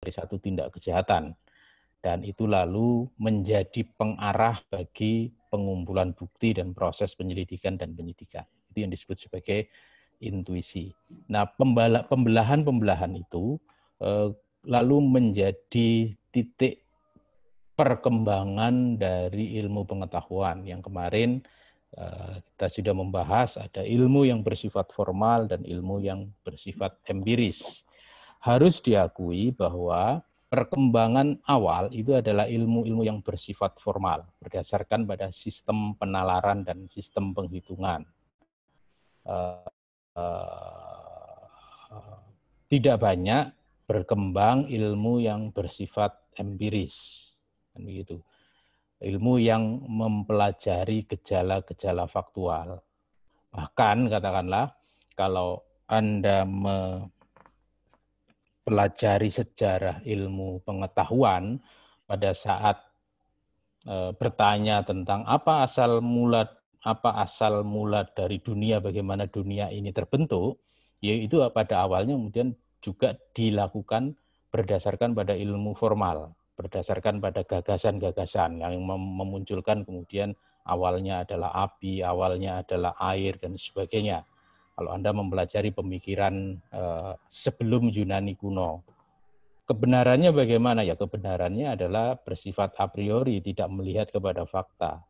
dari satu tindak kejahatan. Dan itu lalu menjadi pengarah bagi pengumpulan bukti dan proses penyelidikan dan penyidikan. Itu yang disebut sebagai intuisi. Nah, pembelahan-pembelahan itu lalu menjadi titik perkembangan dari ilmu pengetahuan. Yang kemarin kita sudah membahas ada ilmu yang bersifat formal dan ilmu yang bersifat empiris. Harus diakui bahwa perkembangan awal itu adalah ilmu-ilmu yang bersifat formal, berdasarkan pada sistem penalaran dan sistem penghitungan. Tidak banyak berkembang ilmu yang bersifat empiris. Begitu. Ilmu yang mempelajari gejala-gejala faktual. Bahkan katakanlah kalau Anda mempelajari sejarah ilmu pengetahuan pada saat bertanya tentang apa asal mula dari dunia, bagaimana dunia ini terbentuk, yaitu pada awalnya kemudian juga dilakukan berdasarkan pada ilmu formal, berdasarkan pada gagasan-gagasan yang memunculkan kemudian awalnya adalah api, awalnya adalah air, dan sebagainya. Kalau Anda mempelajari pemikiran sebelum Yunani kuno, kebenarannya bagaimana? Ya, kebenarannya adalah bersifat a priori, tidak melihat kepada fakta.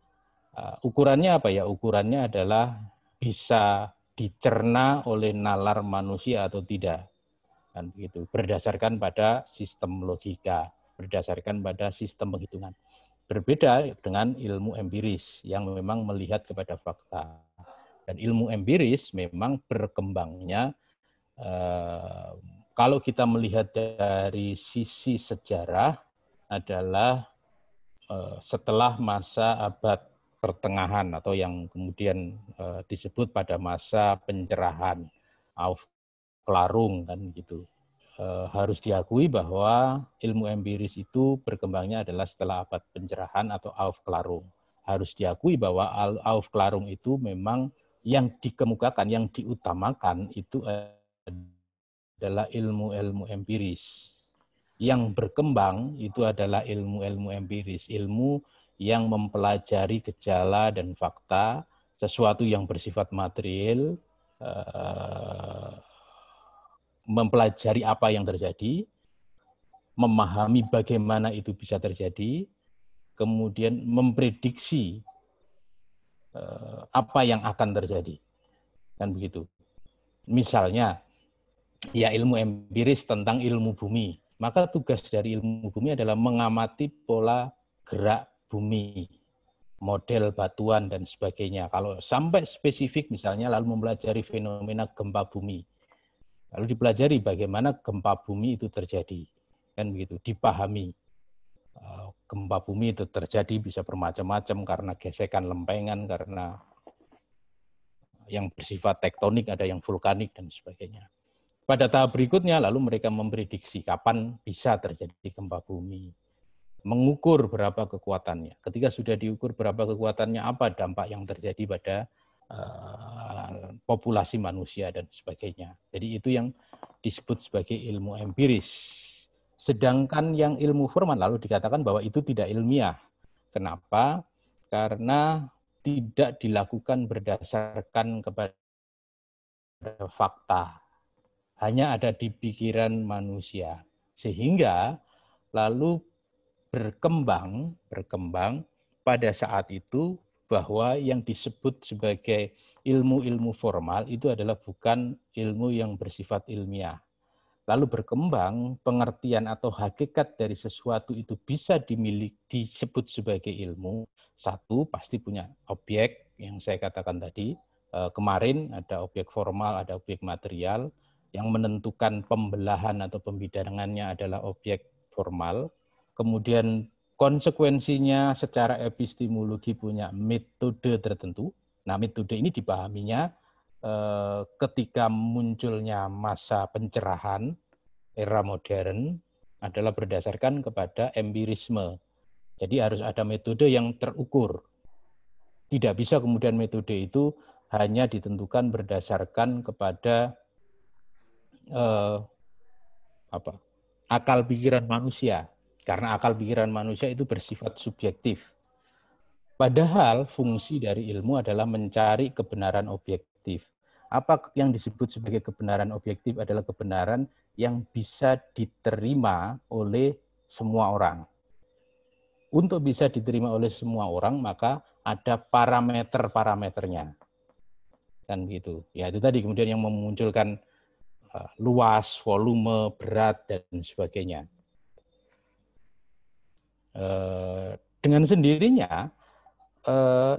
Ukurannya apa ya? Ukurannya adalah bisa dicerna oleh nalar manusia atau tidak. Dan begitu, berdasarkan pada sistem logika, berdasarkan pada sistem penghitungan. Berbeda dengan ilmu empiris yang memang melihat kepada fakta. Dan ilmu empiris memang berkembangnya kalau kita melihat dari sisi sejarah adalah setelah masa abad pertengahan atau yang kemudian disebut pada masa pencerahan, Aufklärung kan gitu. Harus diakui bahwa ilmu empiris itu berkembangnya adalah setelah abad pencerahan atau Aufklärung. Harus diakui bahwa Aufklärung itu memang yang dikemukakan, yang diutamakan itu adalah ilmu-ilmu empiris. Yang berkembang itu adalah ilmu-ilmu empiris, ilmu yang mempelajari gejala dan fakta, sesuatu yang bersifat material, mempelajari apa yang terjadi, memahami bagaimana itu bisa terjadi, kemudian memprediksi apa yang akan terjadi. Kan begitu. Misalnya, ya ilmu empiris tentang ilmu bumi. Maka tugas dari ilmu bumi adalah mengamati pola gerak bumi, model batuan dan sebagainya. Kalau sampai spesifik misalnya lalu mempelajari fenomena gempa bumi. Lalu dipelajari bagaimana gempa bumi itu terjadi. Kan begitu, dipahami. Gempa bumi itu terjadi bisa bermacam-macam karena gesekan lempengan, karena yang bersifat tektonik, ada yang vulkanik dan sebagainya. Pada tahap berikutnya lalu mereka memprediksi kapan bisa terjadi gempa bumi, mengukur berapa kekuatannya. Ketika sudah diukur berapa kekuatannya, apa dampak yang terjadi pada populasi manusia dan sebagainya. Jadi itu yang disebut sebagai ilmu empiris. Sedangkan yang ilmu formal lalu dikatakan bahwa itu tidak ilmiah. Kenapa? Karena tidak dilakukan berdasarkan kepada fakta, hanya ada di pikiran manusia. Sehingga lalu berkembang pada saat itu bahwa yang disebut sebagai ilmu-ilmu formal itu adalah bukan ilmu yang bersifat ilmiah. Lalu berkembang pengertian atau hakikat dari sesuatu itu bisa disebut sebagai ilmu. Satu, pasti punya objek yang saya katakan tadi. Kemarin ada objek formal, ada objek material. Yang menentukan pembelahan atau pembidangannya adalah objek formal. Kemudian konsekuensinya secara epistemologi punya metode tertentu. Nah, metode ini dipahaminya ketika munculnya masa pencerahan era modern adalah berdasarkan kepada empirisme. Jadi harus ada metode yang terukur. Tidak bisa kemudian metode itu hanya ditentukan berdasarkan kepada akal pikiran manusia. Karena akal pikiran manusia itu bersifat subjektif. Padahal fungsi dari ilmu adalah mencari kebenaran objektif. Apa yang disebut sebagai kebenaran objektif adalah kebenaran yang bisa diterima oleh semua orang. Untuk bisa diterima oleh semua orang, maka ada parameter-parameternya. Kan gitu. Ya itu tadi kemudian yang memunculkan luas, volume, berat, dan sebagainya. Dengan sendirinya,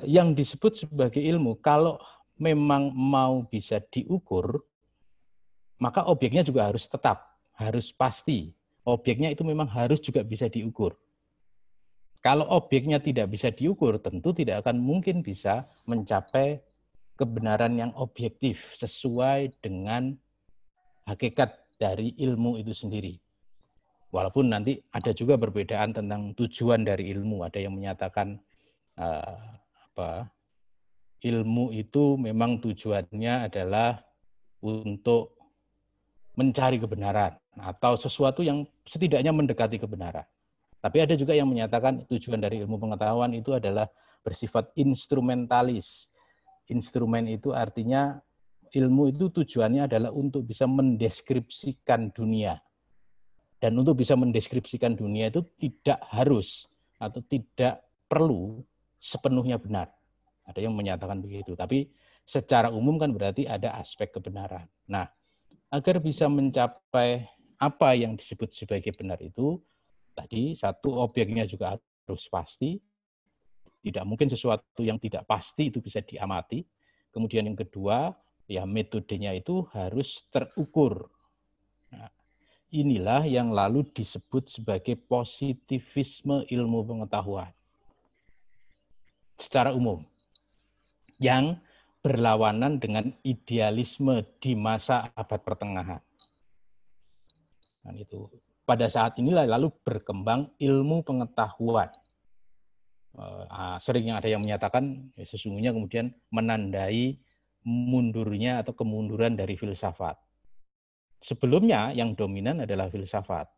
yang disebut sebagai ilmu, kalau memang mau bisa diukur, maka objeknya juga harus tetap, harus pasti. Objeknya itu memang harus juga bisa diukur. Kalau objeknya tidak bisa diukur, tentu tidak akan mungkin bisa mencapai kebenaran yang objektif sesuai dengan hakikat dari ilmu itu sendiri. Walaupun nanti ada juga perbedaan tentang tujuan dari ilmu. Ada yang menyatakan ilmu itu memang tujuannya adalah untuk mencari kebenaran atau sesuatu yang setidaknya mendekati kebenaran. Tapi ada juga yang menyatakan tujuan dari ilmu pengetahuan itu adalah bersifat instrumentalis. Instrumen itu artinya ilmu itu tujuannya adalah untuk bisa mendeskripsikan dunia. Dan untuk bisa mendeskripsikan dunia itu tidak harus atau tidak perlu sepenuhnya benar. Ada yang menyatakan begitu. Tapi secara umum kan berarti ada aspek kebenaran. Nah, agar bisa mencapai apa yang disebut sebagai benar itu, tadi satu, objeknya juga harus pasti. Tidak mungkin sesuatu yang tidak pasti itu bisa diamati. Kemudian yang kedua, ya metodenya itu harus terukur. Nah, inilah yang lalu disebut sebagai positivisme ilmu pengetahuan secara umum, yang berlawanan dengan idealisme di masa abad pertengahan. Nah, itu. Pada saat inilah lalu berkembang ilmu pengetahuan. Sering ada yang menyatakan ya, sesungguhnya kemudian menandai mundurnya atau kemunduran dari filsafat. Sebelumnya yang dominan adalah filsafat.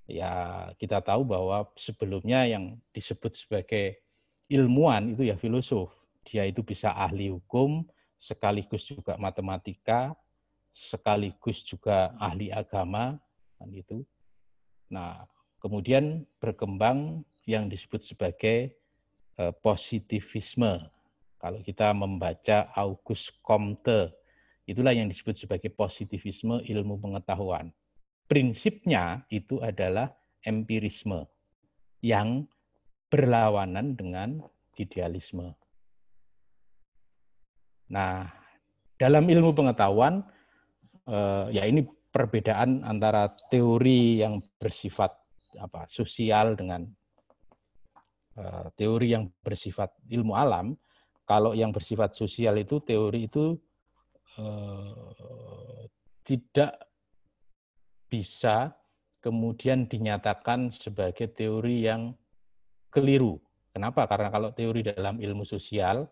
Ya, kita tahu bahwa sebelumnya yang disebut sebagai ilmuwan itu ya filosof. Dia itu bisa ahli hukum, sekaligus juga matematika, sekaligus juga ahli agama, kan gitu. Nah, kemudian berkembang yang disebut sebagai positivisme. Kalau kita membaca Auguste Comte, itulah yang disebut sebagai positivisme ilmu pengetahuan. Prinsipnya itu adalah empirisme yang berlawanan dengan idealisme. Nah, dalam ilmu pengetahuan, ya ini perbedaan antara teori yang bersifat sosial dengan teori yang bersifat ilmu alam. Kalau yang bersifat sosial itu teori itu tidak bisa kemudian dinyatakan sebagai teori yang keliru. Kenapa? Karena kalau teori dalam ilmu sosial,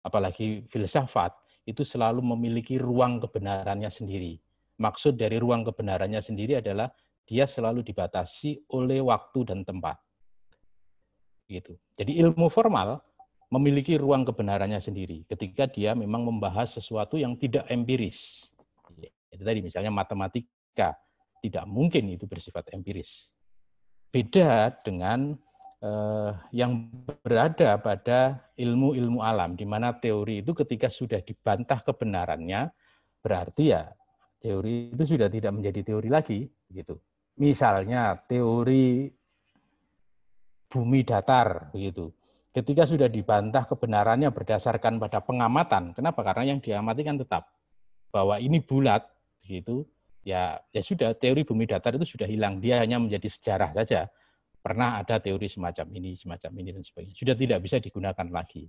apalagi filsafat, itu selalu memiliki ruang kebenarannya sendiri. Maksud dari ruang kebenarannya sendiri adalah dia selalu dibatasi oleh waktu dan tempat. Gitu. Jadi ilmu formal memiliki ruang kebenarannya sendiri ketika dia memang membahas sesuatu yang tidak empiris. Itu tadi misalnya matematika, tidak mungkin itu bersifat empiris. Beda dengan yang berada pada ilmu-ilmu alam, di mana teori itu ketika sudah dibantah kebenarannya, berarti ya teori itu sudah tidak menjadi teori lagi. Gitu. Misalnya teori bumi datar, begitu. Ketika sudah dibantah kebenarannya berdasarkan pada pengamatan, kenapa? Karena yang diamati kan tetap bahwa ini bulat, begitu. Ya sudah, teori bumi datar itu sudah hilang, dia hanya menjadi sejarah saja. Pernah ada teori semacam ini dan sebagainya. Sudah tidak bisa digunakan lagi.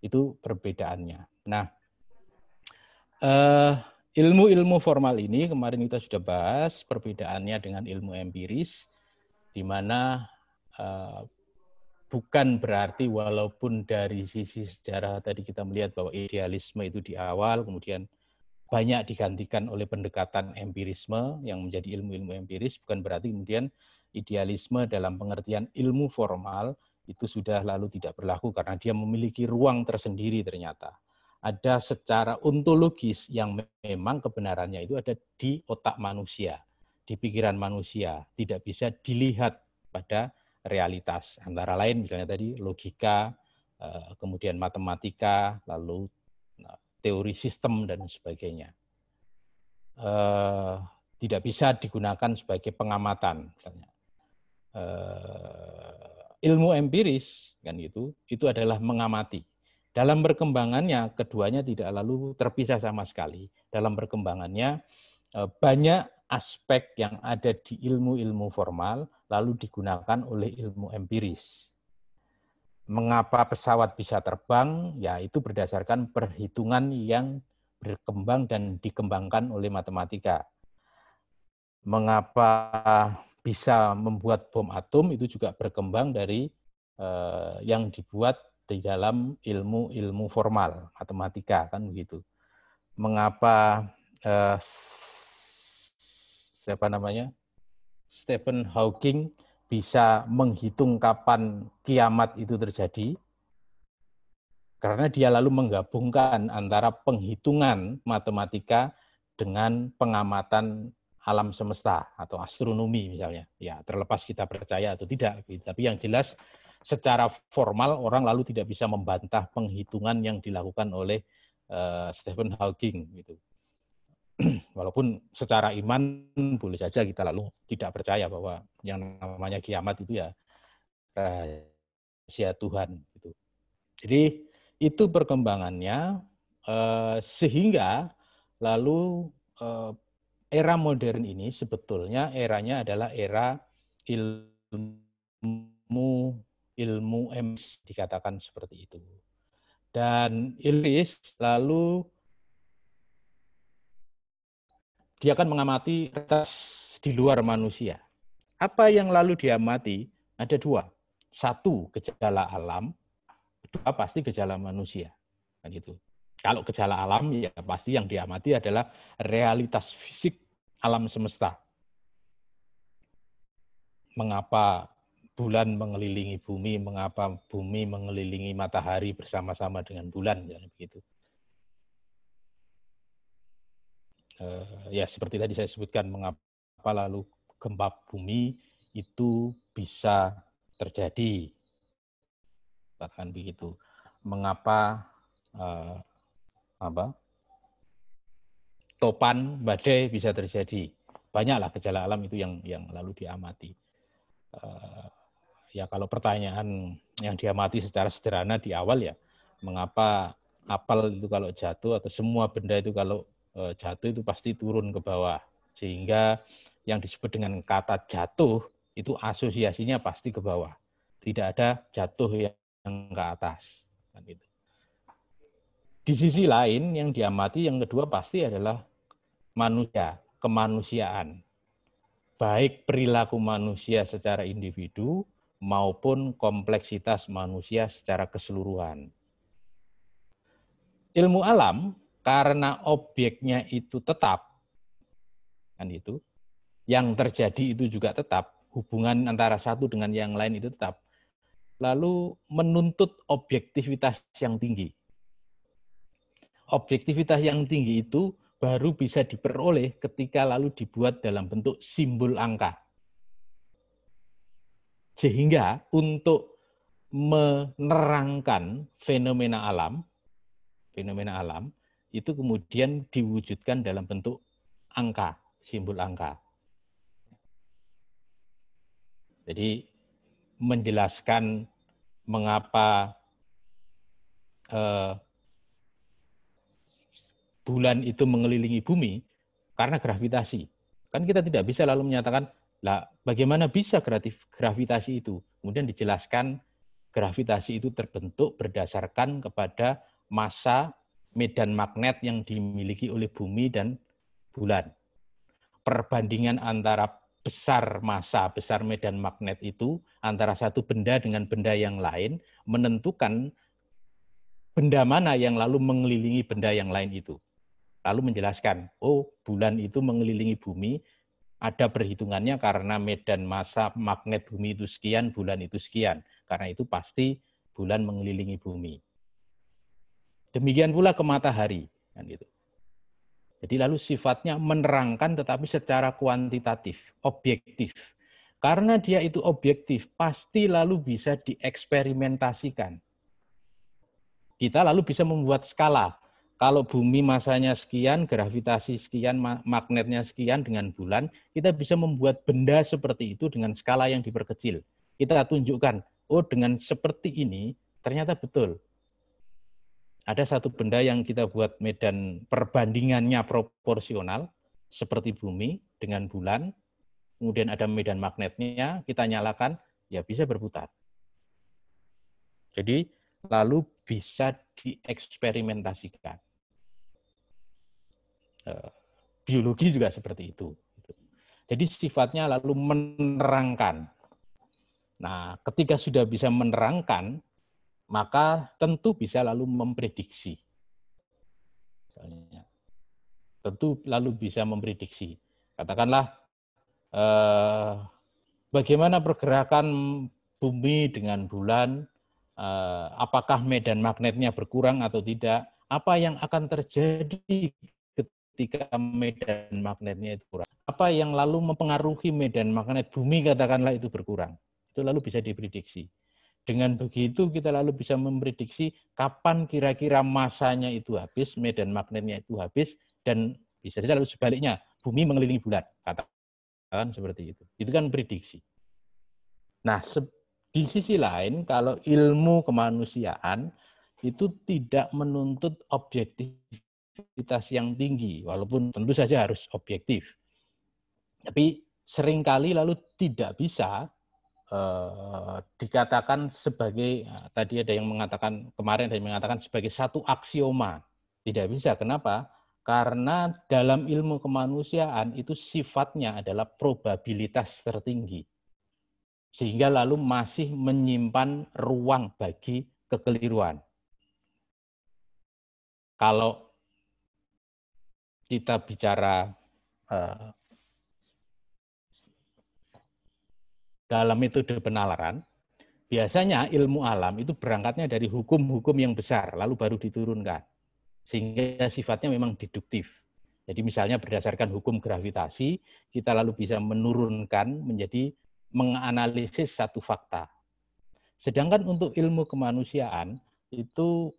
Itu perbedaannya. Nah, ilmu-ilmu formal ini kemarin kita sudah bahas perbedaannya dengan ilmu empiris, di mana bukan berarti walaupun dari sisi sejarah tadi kita melihat bahwa idealisme itu di awal, kemudian banyak digantikan oleh pendekatan empirisme yang menjadi ilmu-ilmu empiris, bukan berarti kemudian idealisme dalam pengertian ilmu formal itu sudah lalu tidak berlaku karena dia memiliki ruang tersendiri ternyata. Ada secara ontologis yang memang kebenarannya itu ada di otak manusia, di pikiran manusia, tidak bisa dilihat pada realitas. Antara lain misalnya tadi logika, kemudian matematika, lalu teori sistem dan sebagainya. Tidak bisa digunakan sebagai pengamatan misalnya. Ilmu empiris kan itu adalah mengamati. Dalam perkembangannya keduanya tidak lalu terpisah sama sekali. Dalam perkembangannya banyak aspek yang ada di ilmu-ilmu formal lalu digunakan oleh ilmu empiris. Mengapa pesawat bisa terbang? Ya, itu berdasarkan perhitungan yang berkembang dan dikembangkan oleh matematika. Mengapa bisa membuat bom atom? Itu juga berkembang dari yang dibuat di dalam ilmu-ilmu formal, matematika, kan begitu. Mengapa Stephen Hawking bisa menghitung kapan kiamat itu terjadi, karena dia lalu menggabungkan antara penghitungan matematika dengan pengamatan alam semesta atau astronomi misalnya. Ya, terlepas kita percaya atau tidak, tapi yang jelas secara formal orang lalu tidak bisa membantah penghitungan yang dilakukan oleh Stephen Hawking gitu. Walaupun secara iman boleh saja kita lalu tidak percaya bahwa yang namanya kiamat itu ya rahasia Tuhan gitu. Jadi itu perkembangannya sehingga lalu era modern ini sebetulnya eranya adalah era ilmu empiris dikatakan seperti itu. Dan empiris lalu dia akan mengamati realitas di luar manusia. Apa yang lalu diamati? Ada dua. Satu, gejala alam. Kedua, pasti gejala manusia. Kan gitu. Kalau gejala alam, ya pasti yang diamati adalah realitas fisik alam semesta. Mengapa bulan mengelilingi bumi, mengapa bumi mengelilingi matahari bersama-sama dengan bulan, ya begitu. Ya seperti tadi saya sebutkan, mengapa lalu gempa bumi itu bisa terjadi, bahkan begitu. Mengapa topan badai bisa terjadi? Banyaklah gejala alam itu yang lalu diamati. Ya kalau pertanyaan yang diamati secara sederhana di awal ya, mengapa apel itu kalau jatuh atau semua benda itu kalau jatuh itu pasti turun ke bawah, sehingga yang disebut dengan kata jatuh itu asosiasinya pasti ke bawah, tidak ada jatuh yang ke atas. Di sisi lain yang diamati yang kedua pasti adalah manusia, kemanusiaan, baik perilaku manusia secara individu maupun kompleksitas manusia secara keseluruhan. Ilmu alam karena objeknya itu tetap, kan itu, yang terjadi itu juga tetap, hubungan antara satu dengan yang lain itu tetap, lalu menuntut objektivitas yang tinggi. Objektivitas yang tinggi itu baru bisa diperoleh ketika lalu dibuat dalam bentuk simbol angka. Sehingga untuk menerangkan fenomena alam itu kemudian diwujudkan dalam bentuk angka, simbol angka. Jadi menjelaskan mengapa bulan itu mengelilingi bumi karena gravitasi. Kan kita tidak bisa lalu menyatakan, lah bagaimana bisa gravitasi itu? Kemudian dijelaskan gravitasi itu terbentuk berdasarkan kepada massa medan magnet yang dimiliki oleh bumi dan bulan. Perbandingan antara besar massa, besar medan magnet itu antara satu benda dengan benda yang lain menentukan benda mana yang lalu mengelilingi benda yang lain itu. lalu menjelaskan, oh bulan itu mengelilingi bumi, ada perhitungannya karena medan massa magnet bumi itu sekian, bulan itu sekian. Karena itu pasti bulan mengelilingi bumi. Demikian pula ke matahari, kan gitu. Jadi lalu sifatnya menerangkan tetapi secara kuantitatif, objektif. Karena dia itu objektif, pasti lalu bisa dieksperimentasikan. Kita lalu bisa membuat skala. Kalau bumi masanya sekian, gravitasi sekian, magnetnya sekian dengan bulan, kita bisa membuat benda seperti itu dengan skala yang diperkecil. Kita tunjukkan, oh dengan seperti ini ternyata betul. Ada satu benda yang kita buat medan perbandingannya proporsional, seperti bumi dengan bulan, kemudian ada medan magnetnya, kita nyalakan, ya bisa berputar. Jadi lalu bisa dieksperimentasikan. Biologi juga seperti itu. Jadi sifatnya lalu menerangkan. Nah, ketika sudah bisa menerangkan, maka tentu bisa lalu memprediksi. Tentu lalu bisa memprediksi. Katakanlah, bagaimana pergerakan bumi dengan bulan, apakah medan magnetnya berkurang atau tidak, apa yang akan terjadi ketika medan magnetnya itu kurang, apa yang lalu mempengaruhi medan magnet bumi katakanlah itu berkurang, itu lalu bisa diprediksi. Dengan begitu kita lalu bisa memprediksi kapan kira-kira masanya itu habis, medan magnetnya itu habis, dan bisa saja lalu sebaliknya, bumi mengelilingi bulan, katakan seperti itu. Itu kan prediksi. Nah, di sisi lain, kalau ilmu kemanusiaan itu tidak menuntut objektivitas yang tinggi, walaupun tentu saja harus objektif. Tapi seringkali lalu tidak bisa dikatakan sebagai, tadi ada yang mengatakan, kemarin ada yang mengatakan sebagai satu aksioma. Tidak bisa, kenapa? Karena dalam ilmu kemanusiaan itu sifatnya adalah probabilitas tertinggi. Sehingga lalu masih menyimpan ruang bagi kekeliruan. Kalau kita bicara dalam metode penalaran, biasanya ilmu alam itu berangkatnya dari hukum-hukum yang besar, lalu baru diturunkan. Sehingga sifatnya memang deduktif. Jadi misalnya berdasarkan hukum gravitasi, kita lalu bisa menurunkan menjadi menganalisis satu fakta. Sedangkan untuk ilmu kemanusiaan, itu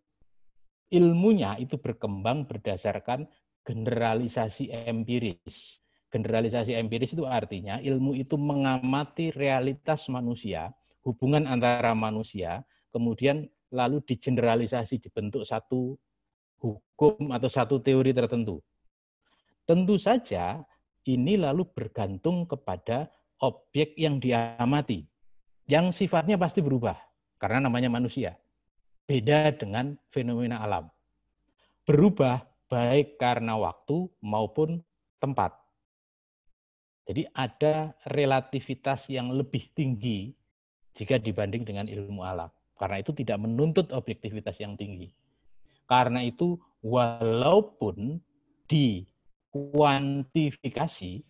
ilmunya itu berkembang berdasarkan generalisasi empiris. Generalisasi empiris itu artinya ilmu itu mengamati realitas manusia, hubungan antara manusia, kemudian lalu digeneralisasi, dibentuk satu hukum atau satu teori tertentu. Tentu saja ini lalu bergantung kepada objek yang diamati, yang sifatnya pasti berubah, karena namanya manusia. Beda dengan fenomena alam. Berubah baik karena waktu maupun tempat. Jadi ada relativitas yang lebih tinggi jika dibanding dengan ilmu alam. Karena itu tidak menuntut objektivitas yang tinggi. Karena itu walaupun dikuantifikasi,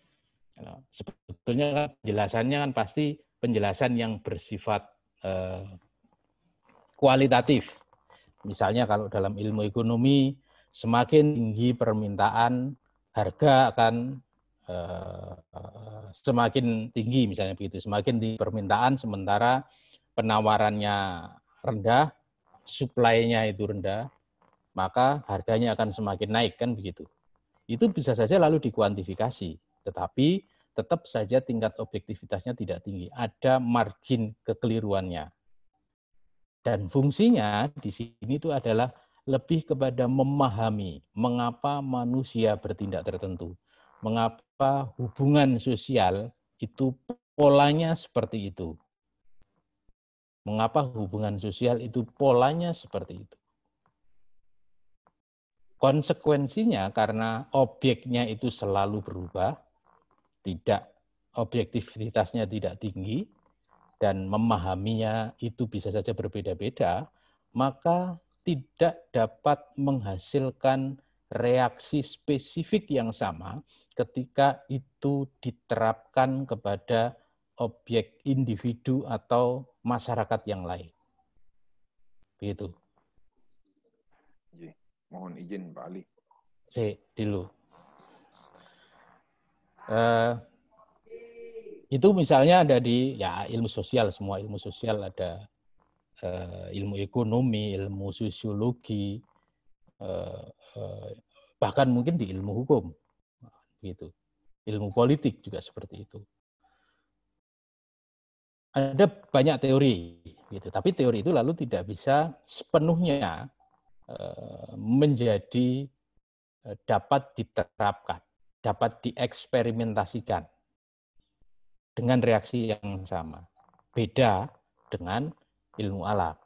sebetulnya kan penjelasannya kan pasti penjelasan yang bersifat kualitatif. Misalnya kalau dalam ilmu ekonomi, semakin tinggi permintaan, harga akan semakin tinggi, misalnya begitu. Semakin tinggi permintaan, sementara penawarannya rendah, supply-nya itu rendah, maka harganya akan semakin naik, kan begitu. Itu bisa saja lalu dikuantifikasi, tetapi tetap saja tingkat objektivitasnya tidak tinggi. Ada margin kekeliruannya. Dan fungsinya di sini itu adalah lebih kepada memahami mengapa manusia bertindak tertentu. Mengapa hubungan sosial itu polanya seperti itu. Mengapa hubungan sosial itu polanya seperti itu. Konsekuensinya karena objeknya itu selalu berubah, tidak objektivitasnya tidak tinggi, dan memahaminya itu bisa saja berbeda-beda, maka tidak dapat menghasilkan reaksi spesifik yang sama ketika itu diterapkan kepada objek individu atau masyarakat yang lain. Begitu. Mohon izin Pak Ali. Dulu. Itu misalnya ada di ya ilmu sosial, semua ilmu sosial ada, ilmu ekonomi, ilmu sosiologi, bahkan mungkin di ilmu hukum, gitu. Ilmu politik juga seperti itu. Ada banyak teori, gitu. Tapi teori itu lalu tidak bisa sepenuhnya menjadi dapat diterapkan, dapat dieksperimentasikan dengan reaksi yang sama. Beda dengan ilmu alam.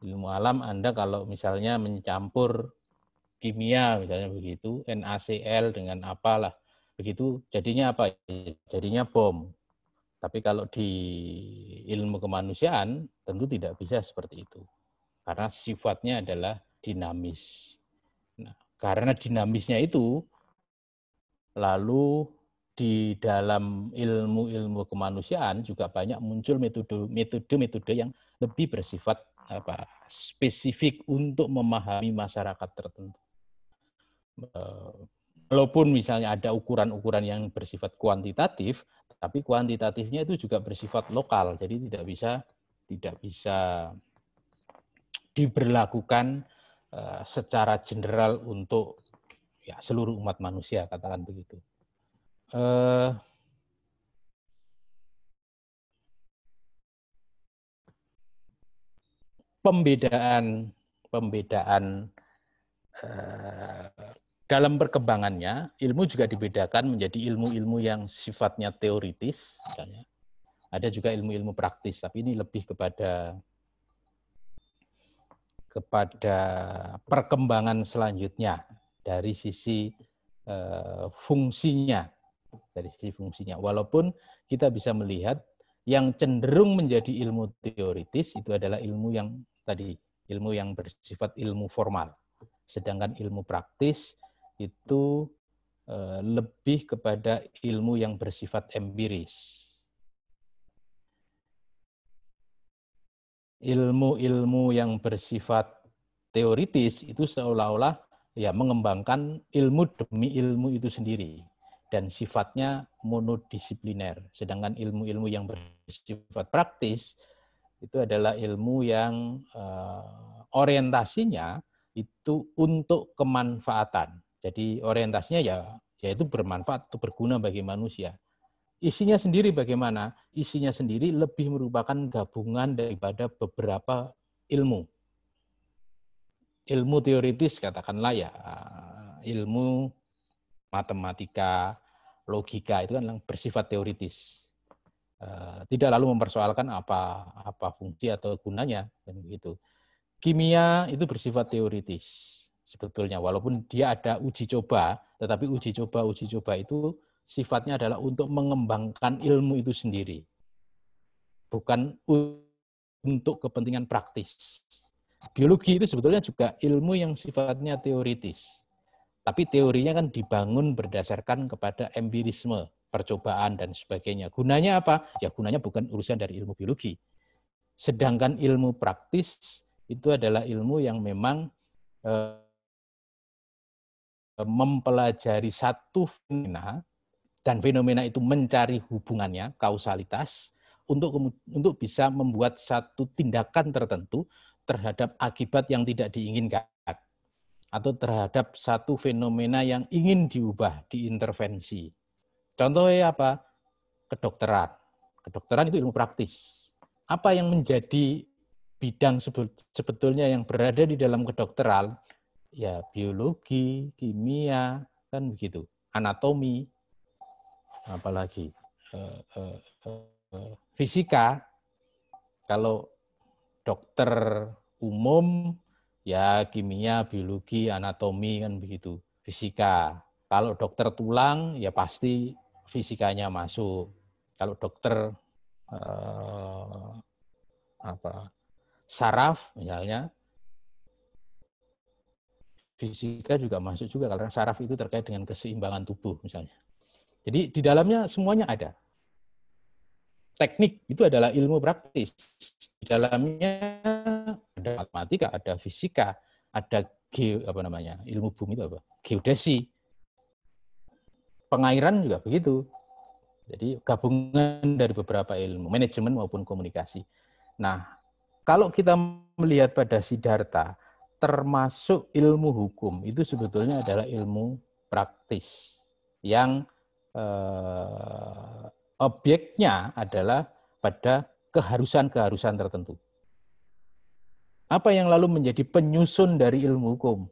Ilmu alam Anda kalau misalnya mencampur kimia misalnya begitu, NaCl dengan apalah, begitu jadinya apa? Jadinya bom. Tapi kalau di ilmu kemanusiaan tentu tidak bisa seperti itu. Karena sifatnya adalah dinamis. Nah, karena dinamisnya itu, lalu di dalam ilmu-ilmu kemanusiaan juga banyak muncul metode-metode yang lebih bersifat spesifik untuk memahami masyarakat tertentu. Walaupun misalnya ada ukuran-ukuran yang bersifat kuantitatif, tapi kuantitatifnya itu juga bersifat lokal, jadi tidak bisa diberlakukan secara general untuk ya seluruh umat manusia, katakan begitu. Pembedaan dalam perkembangannya, ilmu juga dibedakan menjadi ilmu-ilmu yang sifatnya teoritis, misalnya. Ada juga ilmu-ilmu praktis, tapi ini lebih kepada perkembangan selanjutnya dari sisi fungsinya, Walaupun kita bisa melihat yang cenderung menjadi ilmu teoritis itu adalah ilmu yang bersifat ilmu formal. Sedangkan ilmu praktis itu lebih kepada ilmu yang bersifat empiris. Ilmu-ilmu yang bersifat teoritis itu seolah-olah ya mengembangkan ilmu demi ilmu itu sendiri dan sifatnya monodisipliner. Sedangkan ilmu-ilmu yang bersifat praktis itu adalah ilmu yang orientasinya itu untuk kemanfaatan. Jadi orientasinya yaitu bermanfaat atau berguna bagi manusia. Isinya sendiri bagaimana? Isinya sendiri lebih merupakan gabungan daripada beberapa ilmu. Ilmu teoritis katakanlah ya, ilmu matematika, logika itu kan bersifat teoritis. Tidak lalu mempersoalkan apa fungsi atau gunanya dan begitu. Kimia itu bersifat teoritis sebetulnya, walaupun dia ada uji coba, tetapi uji coba itu sifatnya adalah untuk mengembangkan ilmu itu sendiri, bukan untuk kepentingan praktis. Biologi itu sebetulnya juga ilmu yang sifatnya teoritis, tapi teorinya kan dibangun berdasarkan kepada empirisme, percobaan dan sebagainya. Gunanya apa? Ya gunanya bukan urusan dari ilmu biologi. Sedangkan ilmu praktis itu adalah ilmu yang memang mempelajari satu fenomena dan fenomena itu mencari hubungannya, kausalitas, untuk bisa membuat satu tindakan tertentu terhadap akibat yang tidak diinginkan atau terhadap satu fenomena yang ingin diubah, diintervensi. Contohnya apa? Kedokteran. Kedokteran itu ilmu praktis. Apa yang menjadi bidang sebetulnya yang berada di dalam kedokteran? Ya biologi, kimia, kan begitu. Anatomi, apalagi fisika. Kalau dokter umum ya kimia, biologi, anatomi kan begitu. Fisika. Kalau dokter tulang ya pasti fisikanya masuk. Kalau dokter saraf misalnya fisika juga masuk juga karena saraf itu terkait dengan keseimbangan tubuh misalnya. Jadi di dalamnya semuanya ada. Teknik itu adalah ilmu praktis. Di dalamnya ada matematika, ada fisika, ada ilmu bumi itu apa? Geodesi. Pengairan juga begitu. Jadi gabungan dari beberapa ilmu, manajemen maupun komunikasi. Nah, kalau kita melihat pada Siddhartha, termasuk ilmu hukum, itu sebetulnya adalah ilmu praktis yang objeknya adalah pada keharusan-keharusan tertentu. Apa yang lalu menjadi penyusun dari ilmu hukum?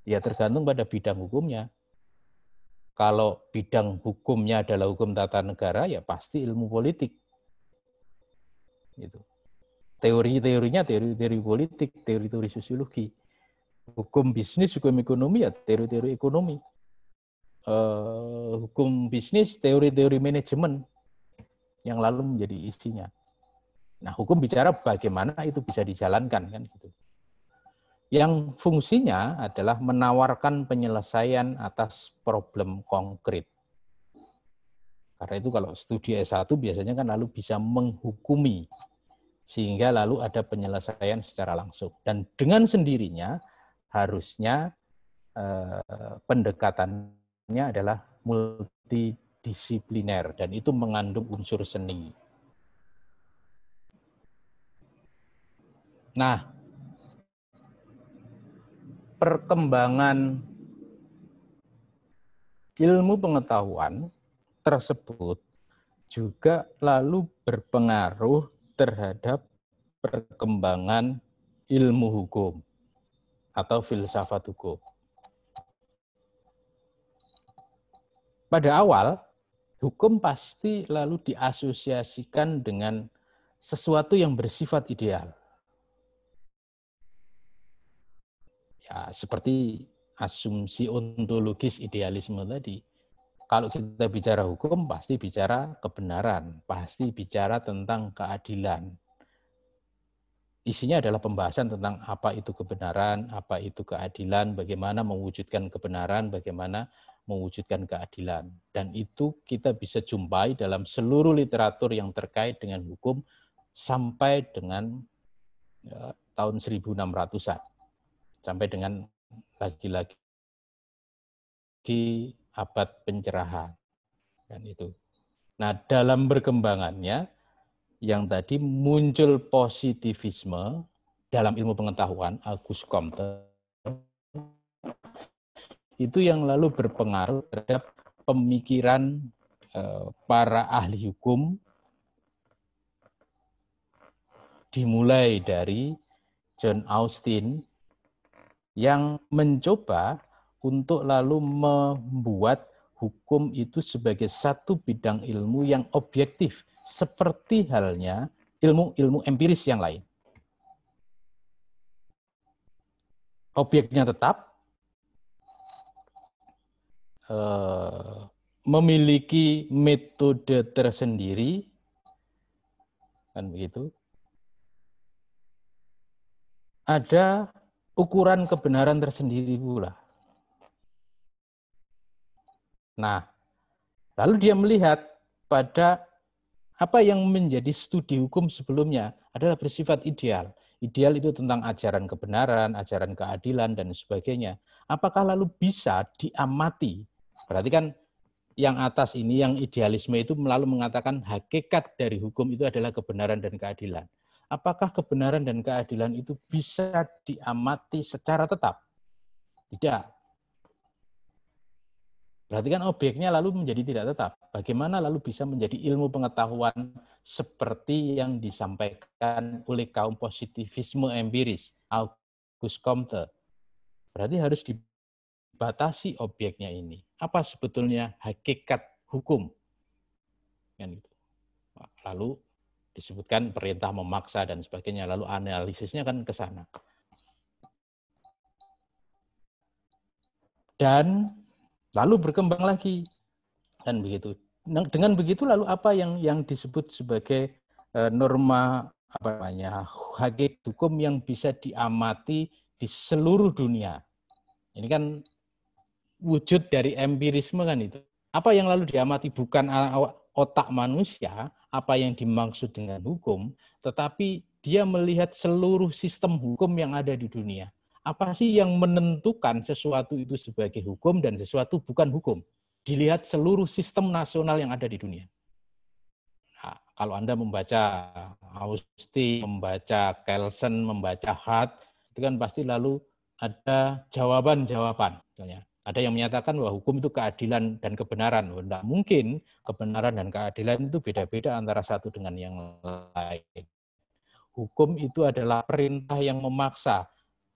Ya tergantung pada bidang hukumnya. Kalau bidang hukumnya adalah hukum tata negara, ya pasti ilmu politik. Gitu. Teori-teorinya teori-teori politik, teori-teori sosiologi. Hukum bisnis, hukum ekonomi, ya teori-teori ekonomi. Hukum bisnis, teori-teori manajemen yang lalu menjadi isinya. Nah, hukum bicara bagaimana itu bisa dijalankan kan gitu. Yang fungsinya adalah menawarkan penyelesaian atas problem konkret. Karena itu kalau studi S1 biasanya kan lalu bisa menghukumi sehingga lalu ada penyelesaian secara langsung. Dan dengan sendirinya harusnya pendekatannya adalah multidisipliner dan itu mengandung unsur seni. Nah, perkembangan ilmu pengetahuan tersebut juga lalu berpengaruh terhadap perkembangan ilmu hukum atau filsafat hukum. Pada awal, hukum pasti lalu diasosiasikan dengan sesuatu yang bersifat ideal. Ya, seperti asumsi ontologis idealisme tadi. Kalau kita bicara hukum, pasti bicara kebenaran, pasti bicara tentang keadilan. Isinya adalah pembahasan tentang apa itu kebenaran, apa itu keadilan, bagaimana mewujudkan kebenaran, bagaimana mewujudkan keadilan. Dan itu kita bisa jumpai dalam seluruh literatur yang terkait dengan hukum sampai dengan tahun 1600-an. Sampai dengan lagi-lagi abad pencerahan. Dan itu. Nah, dalam perkembangannya, yang tadi muncul positivisme dalam ilmu pengetahuan, Auguste Comte, itu yang lalu berpengaruh terhadap pemikiran para ahli hukum, dimulai dari John Austin, yang mencoba untuk lalu membuat hukum itu sebagai satu bidang ilmu yang objektif, seperti halnya ilmu-ilmu empiris yang lain. Objeknya tetap, memiliki metode tersendiri, kan begitu. Ada ukuran kebenaran tersendiri pula. Nah, lalu dia melihat pada apa yang menjadi studi hukum sebelumnya adalah bersifat ideal. Ideal itu tentang ajaran kebenaran, ajaran keadilan, dan sebagainya. Apakah lalu bisa diamati? Berarti kan yang atas ini, yang idealisme itu lalu mengatakan hakikat dari hukum itu adalah kebenaran dan keadilan. Apakah kebenaran dan keadilan itu bisa diamati secara tetap? Tidak. Berarti kan objeknya lalu menjadi tidak tetap. Bagaimana lalu bisa menjadi ilmu pengetahuan seperti yang disampaikan oleh kaum positivisme empiris, Auguste Comte? Berarti harus dibatasi objeknya ini. Apa sebetulnya hakikat hukum? Lalu disebutkan perintah memaksa dan sebagainya. Lalu analisisnya kan ke sana. Dan lalu berkembang lagi. Dan begitu. Dengan begitu lalu apa yang disebut sebagai norma hakikat hukum yang bisa diamati di seluruh dunia. Ini kan wujud dari empirisme kan itu. Apa yang lalu diamati bukan otak manusia, apa yang dimaksud dengan hukum, tetapi dia melihat seluruh sistem hukum yang ada di dunia. Apa sih yang menentukan sesuatu itu sebagai hukum dan sesuatu bukan hukum? Dilihat seluruh sistem nasional yang ada di dunia. Nah, kalau Anda membaca Austin, membaca Kelsen, membaca Hart, itu kan pasti lalu ada jawaban-jawaban. Misalnya, ada yang menyatakan bahwa hukum itu keadilan dan kebenaran. Tidak mungkin kebenaran dan keadilan itu beda-beda antara satu dengan yang lain. Hukum itu adalah perintah yang memaksa.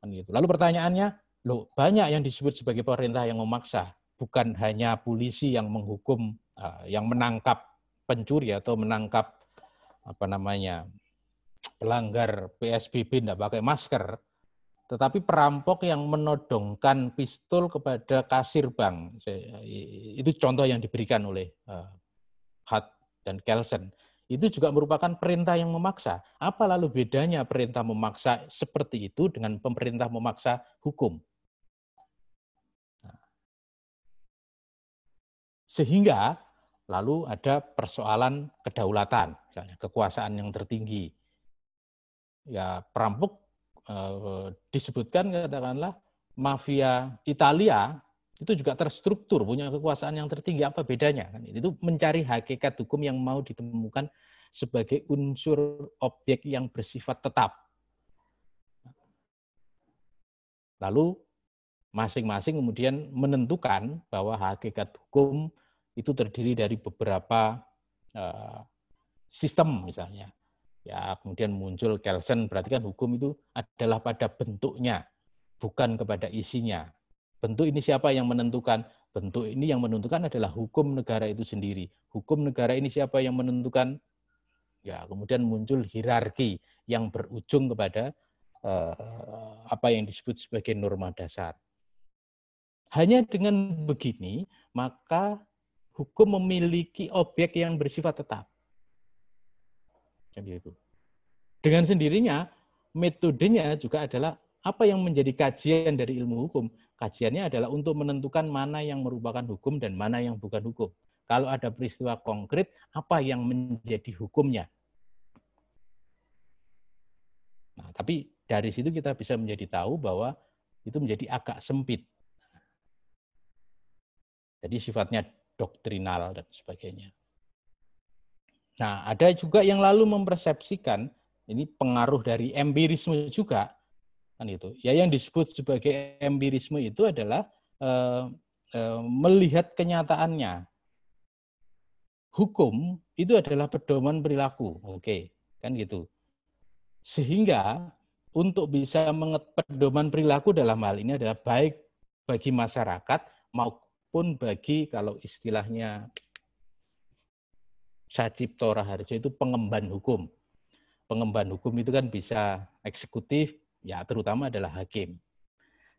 Lalu pertanyaannya, loh, banyak yang disebut sebagai perintah yang memaksa. Bukan hanya polisi yang menghukum, yang menangkap pencuri atau menangkap pelanggar PSBB tidak pakai masker, tetapi perampok yang menodongkan pistol kepada kasir bank. Itu contoh yang diberikan oleh Hart dan Kelsen. Itu juga merupakan perintah yang memaksa. Apa lalu bedanya perintah memaksa seperti itu dengan pemerintah memaksa hukum? Sehingga lalu ada persoalan kedaulatan, misalnya kekuasaan yang tertinggi. Ya, perampok disebutkan katakanlah mafia Italia itu juga terstruktur, punya kekuasaan yang tertinggi. Apa bedanya? Itu mencari hakikat hukum yang mau ditemukan sebagai unsur objek yang bersifat tetap. Lalu masing-masing kemudian menentukan bahwa hakikat hukum itu terdiri dari beberapa sistem misalnya. Ya, kemudian muncul Kelsen, berarti kan hukum itu adalah pada bentuknya, bukan kepada isinya. Bentuk ini siapa yang menentukan? Bentuk ini yang menentukan adalah hukum negara itu sendiri. Hukum negara ini siapa yang menentukan? Ya, kemudian muncul hierarki yang berujung kepada apa yang disebut sebagai norma dasar. Hanya dengan begini, maka hukum memiliki objek yang bersifat tetap. Itu. Dengan sendirinya, metodenya juga adalah apa yang menjadi kajian dari ilmu hukum. Kajiannya adalah untuk menentukan mana yang merupakan hukum dan mana yang bukan hukum. Kalau ada peristiwa konkret, apa yang menjadi hukumnya. Nah, tapi dari situ kita bisa menjadi tahu bahwa itu menjadi agak sempit. Jadi sifatnya doktrinal dan sebagainya. Nah, ada juga yang lalu mempersepsikan, ini pengaruh dari empirisme juga, kan itu. Ya, yang disebut sebagai empirisme itu adalah melihat kenyataannya. Hukum itu adalah pedoman perilaku, oke, kan gitu. Sehingga untuk bisa pedoman perilaku dalam hal ini adalah baik bagi masyarakat maupun bagi, kalau istilahnya Sacipto Raharjo, itu pengemban hukum. Pengemban hukum itu kan bisa eksekutif, ya terutama adalah hakim.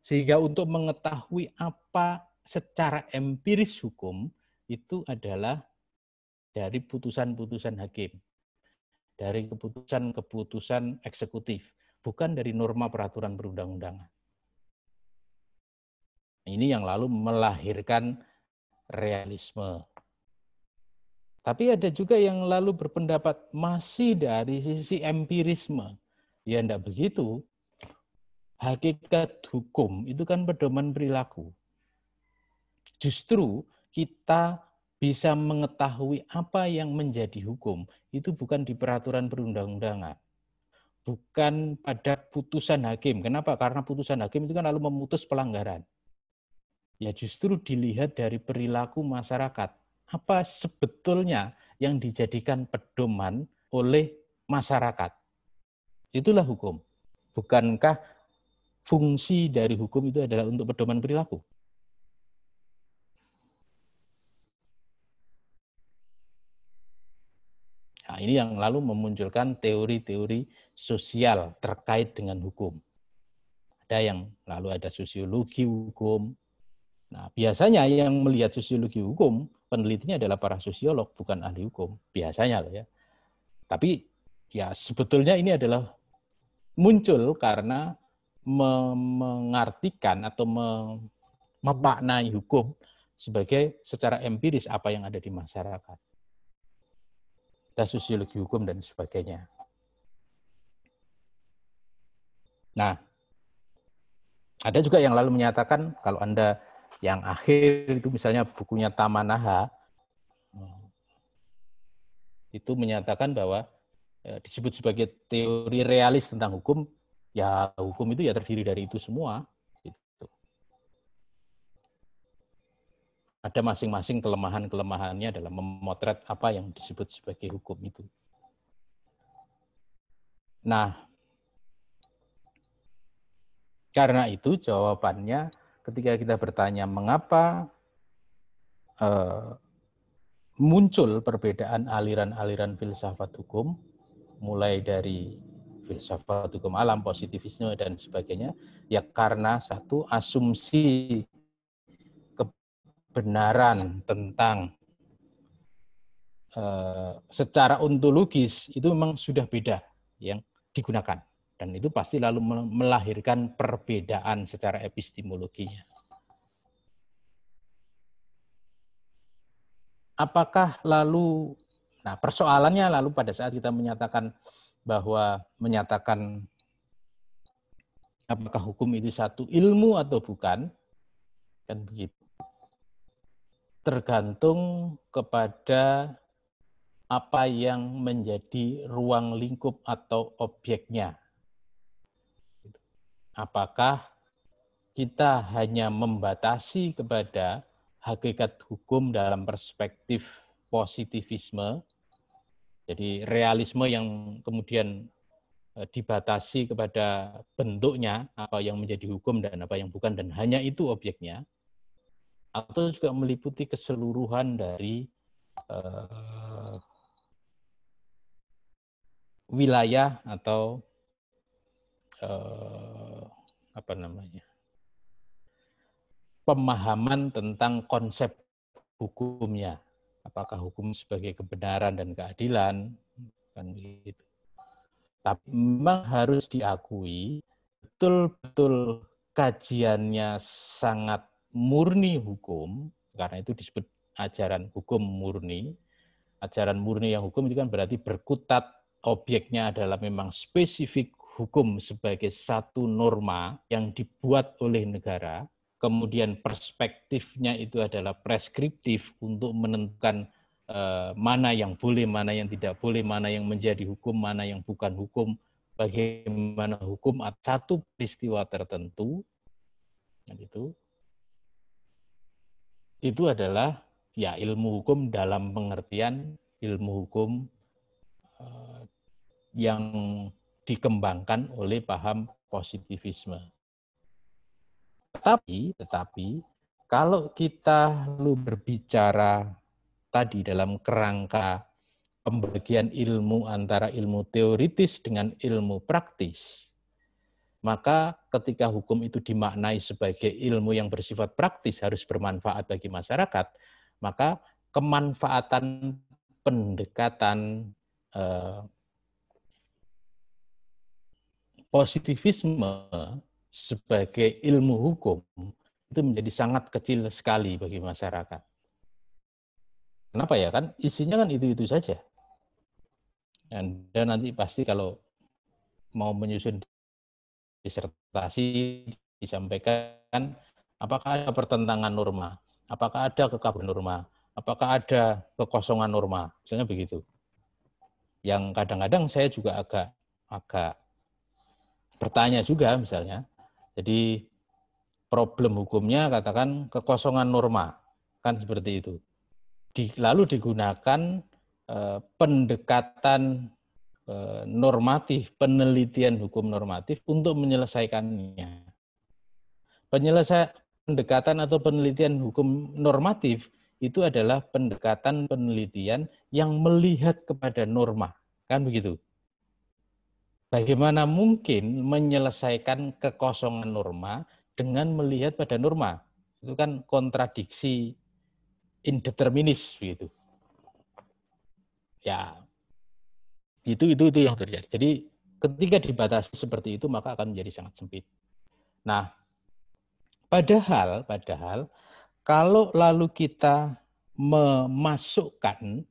Sehingga untuk mengetahui apa secara empiris hukum, itu adalah dari putusan-putusan hakim. Dari keputusan-keputusan eksekutif. Bukan dari norma peraturan perundang-undangan. Ini yang lalu melahirkan realisme. Tapi ada juga yang lalu berpendapat masih dari sisi empirisme. Ya enggak begitu. Hakikat hukum itu kan pedoman perilaku. Justru kita bisa mengetahui apa yang menjadi hukum itu bukan di peraturan perundang-undangan. Bukan pada putusan hakim. Kenapa? Karena putusan hakim itu kan lalu memutus pelanggaran. Ya justru dilihat dari perilaku masyarakat. Apa sebetulnya yang dijadikan pedoman oleh masyarakat? Itulah hukum. Bukankah fungsi dari hukum itu adalah untuk pedoman perilaku? Nah, ini yang lalu memunculkan teori-teori sosial terkait dengan hukum. Ada yang lalu ada sosiologi hukum. Nah, biasanya yang melihat sosiologi hukum, penelitinya adalah para sosiolog, bukan ahli hukum. Biasanya loh ya. Tapi ya sebetulnya ini adalah muncul karena mengartikan atau memaknai hukum sebagai secara empiris apa yang ada di masyarakat. Dan sosiologi hukum dan sebagainya. Nah, ada juga yang lalu menyatakan kalau Anda yang akhir itu misalnya bukunya Tamanaha, itu menyatakan bahwa disebut sebagai teori realis tentang hukum, ya hukum itu ya terdiri dari itu semua. Gitu. Ada masing-masing kelemahan-kelemahannya dalam memotret apa yang disebut sebagai hukum itu. Nah, karena itu jawabannya ketika kita bertanya mengapa muncul perbedaan aliran-aliran filsafat hukum, mulai dari filsafat hukum alam, positivisme, dan sebagainya, ya karena satu asumsi kebenaran tentang secara ontologis itu memang sudah beda yang digunakan. Dan itu pasti lalu melahirkan perbedaan secara epistemologinya. Apakah lalu, nah persoalannya lalu pada saat kita menyatakan bahwa apakah hukum itu satu ilmu atau bukan, kan begitu. Tergantung kepada apa yang menjadi ruang lingkup atau objeknya. Apakah kita hanya membatasi kepada hakikat hukum dalam perspektif positivisme, jadi realisme yang kemudian dibatasi kepada bentuknya, apa yang menjadi hukum dan apa yang bukan, dan hanya itu objeknya, atau juga meliputi keseluruhan dari wilayah atau pemahaman tentang konsep hukumnya. Apakah hukum sebagai kebenaran dan keadilan, kan begitu. Tapi memang harus diakui betul-betul kajiannya sangat murni hukum, karena itu disebut ajaran hukum murni. Ajaran murni yang hukum itu kan berarti berkutat objeknya adalah memang spesifik hukum sebagai satu norma yang dibuat oleh negara, kemudian perspektifnya itu adalah preskriptif untuk menentukan mana yang boleh, mana yang tidak boleh, mana yang menjadi hukum, mana yang bukan hukum, bagaimana hukum atas satu peristiwa tertentu, itu adalah ya ilmu hukum dalam pengertian ilmu hukum yang dikembangkan oleh paham positivisme. Tetapi kalau kita lu berbicara tadi dalam kerangka pembagian ilmu antara ilmu teoritis dengan ilmu praktis, maka ketika hukum itu dimaknai sebagai ilmu yang bersifat praktis harus bermanfaat bagi masyarakat, maka kemanfaatan pendekatan positivisme sebagai ilmu hukum itu menjadi sangat kecil sekali bagi masyarakat. Kenapa ya? Kan isinya kan itu-itu saja. Dan nanti pasti kalau mau menyusun disertasi disampaikan apakah ada pertentangan norma, apakah ada kekabur norma, apakah ada kekosongan norma, misalnya begitu. Yang kadang-kadang saya juga agak bertanya juga misalnya. Jadi problem hukumnya katakan kekosongan norma, kan seperti itu. Lalu digunakan pendekatan normatif, penelitian hukum normatif untuk menyelesaikannya. Pendekatan atau penelitian hukum normatif itu adalah pendekatan penelitian yang melihat kepada norma, kan begitu. Bagaimana mungkin menyelesaikan kekosongan norma dengan melihat pada norma? Itu kan kontradiksi indeterminis gitu. Ya, itu yang terjadi. Jadi ketika dibatasi seperti itu maka akan menjadi sangat sempit. Nah, padahal kalau lalu kita memasukkan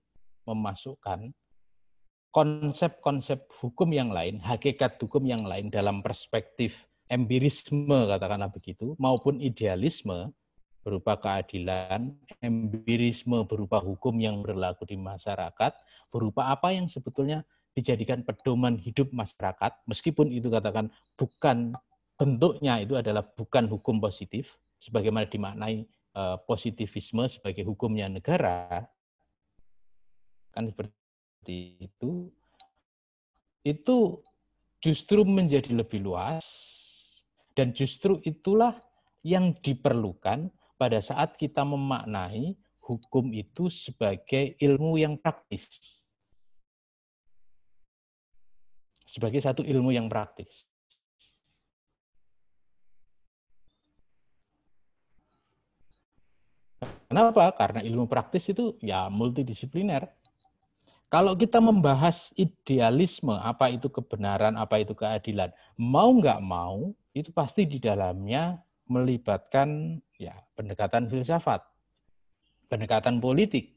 konsep-konsep hukum yang lain, hakikat hukum yang lain dalam perspektif empirisme, katakanlah begitu, maupun idealisme berupa keadilan, empirisme berupa hukum yang berlaku di masyarakat, berupa apa yang sebetulnya dijadikan pedoman hidup masyarakat, meskipun itu katakan bukan bentuknya itu adalah bukan hukum positif, sebagaimana dimaknai positivisme sebagai hukumnya negara, kan seperti itu justru menjadi lebih luas, dan justru itulah yang diperlukan pada saat kita memaknai hukum itu sebagai ilmu yang praktis. Sebagai satu ilmu yang praktis. Kenapa? Karena ilmu praktis itu ya multidisipliner. Kalau kita membahas idealisme, apa itu kebenaran, apa itu keadilan, mau nggak mau, itu pasti di dalamnya melibatkan ya pendekatan filsafat, pendekatan politik.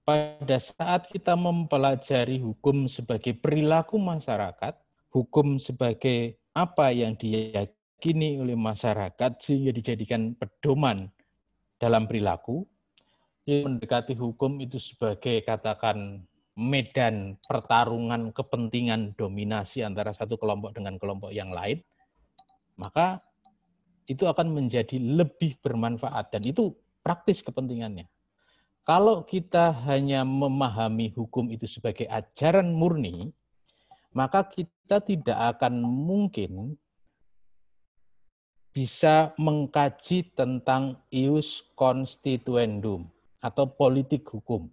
Pada saat kita mempelajari hukum sebagai perilaku masyarakat, hukum sebagai apa yang diyakini oleh masyarakat sehingga dijadikan pedoman dalam perilaku, mendekati hukum itu sebagai katakan medan pertarungan kepentingan dominasi antara satu kelompok dengan kelompok yang lain, maka itu akan menjadi lebih bermanfaat dan itu praktis kepentingannya. Kalau kita hanya memahami hukum itu sebagai ajaran murni, maka kita tidak akan mungkin bisa mengkaji tentang ius constituendum atau politik hukum.